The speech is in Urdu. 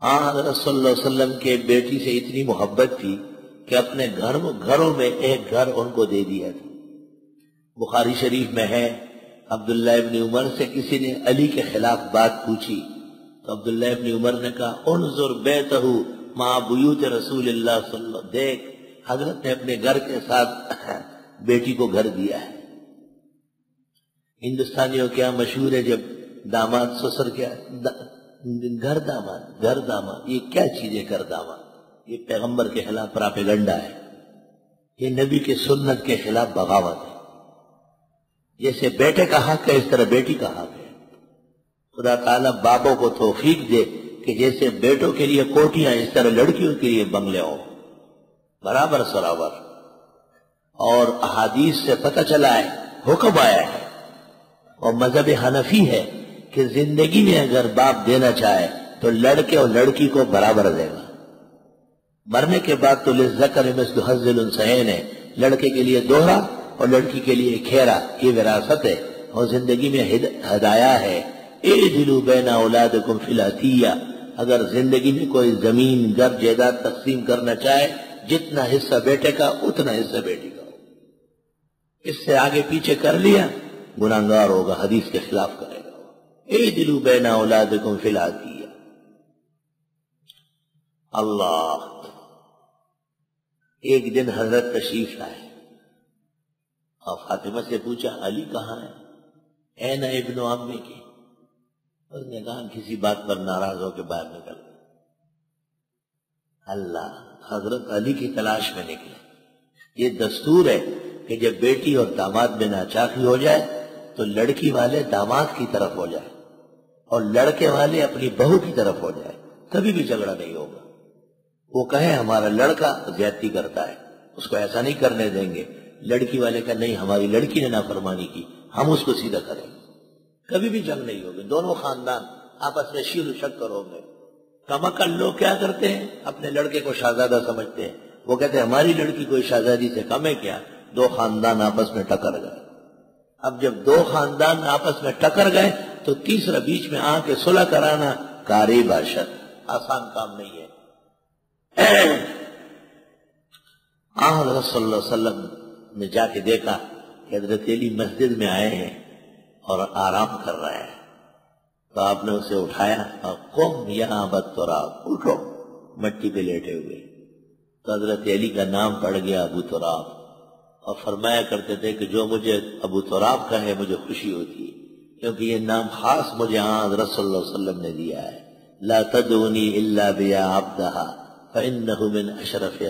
حضرت صلی اللہ علیہ وسلم کے بیٹی سے اتنی محبت تھی کہ اپنے گھروں میں ایک گھر ان کو دے دیا تھا۔ بخاری شریف میں ہے، عبداللہ ابن عمر سے کسی نے علی کے خلاف بات پوچھی تو عبداللہ ابن عمر نے کہا انظر بیتہ مع بیوت رسول اللہ صلی اللہ علیہ وسلم، دیکھ حضرت نے اپنے گھر کے ساتھ بیٹی کو گھر دیا ہے۔ ہندوستانیوں کیا مشہور ہے جب داماد سسر کیا گھر داماد، یہ کیا چیز ہے گھر داماد؟ یہ پیغمبر کے خلاف پراپیگنڈا ہے، یہ نبی کے سنت کے خلاف بغاوت ہے۔ جیسے بیٹے کا حق ہے اس طرح بیٹی کا حق ہے۔ خدا تعالیٰ باپوں کو توفیق دے کہ جیسے بیٹوں کے لیے کوٹیاں اس طرح لڑکیوں کے لیے بنگلے ہوں، برابر سرابر۔ اور احادیث سے پتہ چلا ہے، حکم آیا ہے اور مذہب حنفی ہے کہ زندگی میں اگر باپ دینا چاہے تو لڑکے اور لڑکی کو برابر دے گا۔ مرنے کے بعد تو للذکر مثل حظ الانثیین ہے، لڑکے کے لیے دوہرا اور لڑکی کے لیے کھیرا، یہ وراثت ہے۔ اور زندگی میں ہدایہ ہے، اعدلوا بین اولادکم فی العطیہ، اگر زندگی میں کوئی زمین گھر جائیداد تقسیم کرنا چاہے جتنا حصہ بیٹے کا اتنا حصہ بیٹی کا، اس سے آگے پیچھے کر لیا گناہگار ہوگا، حدیث کے خلاف کرے گا۔ اعدلوا بین اولادکم فی العطیہ۔ اللہ، ایک دن حضرت تشریف لائے اور فاطمہ سے پوچھا علی کہاں ہے؟ این ابن عمی کی؟ اس نے کہا کسی بات پر ناراض ہو کے باہر نکل گئے۔ اللہ، حضرت علی کی تلاش میں نکلے۔ یہ دستور ہے کہ جب بیٹی اور داماد میں ناچاقی ہو جائے تو لڑکی والے داماد کی طرف ہو جائے اور لڑکے والے اپنی بہو کی طرف ہو جائے، کبھی بھی جھگڑا نہیں ہوگا۔ وہ کہے ہمارا لڑکا زیادتی کرتا ہے، اس کو ایسا نہیں کرنے دیں گے، لڑکی والے کا نہیں ہماری لڑکی نے نافرمانی کی، ہم اس کو سیدھا کریں گے، کبھی بھی جنگ نہیں ہوگی۔ دونوں خاندان آپس میں شیر و شکر ہوں گے۔ کماکل لوگ کیا کرتے ہیں، اپنے لڑکے کو شہزادہ سمجھتے ہیں، وہ کہتے ہیں ہماری لڑکی کوئی شہزادی سے کم ہے کیا؟ دو خاندان آپس میں ٹکر گئے۔ اب جب دو خاندان آپس میں ٹکر گئے تو تیسرا بیچ میں آ کے صلح کرانا کاری باشد، آسان کام نہیں ہے۔ حضرت صلی اللہ علیہ وسلم نے جا کے دیکھا کہ حضرت علی مسجد میں آئے ہیں اور آرام کر رہے ہیں، تو آپ نے اسے اٹھایا اور قم یا ابا تراب، اٹھو، مٹی پہ لیٹے ہوئے۔ تو حضرت علی کا نام پڑ گیا ابو تراب، اور فرمایا کرتے تھے کہ جو مجھے ابو تراب کا ہے مجھے خوشی ہوتی ہے، کیونکہ یہ نام خاص مجھے حضرت صلی اللہ علیہ وسلم نے دیا ہے۔ لا تدعونی الا بیا عبدہا فإنہ من اشرف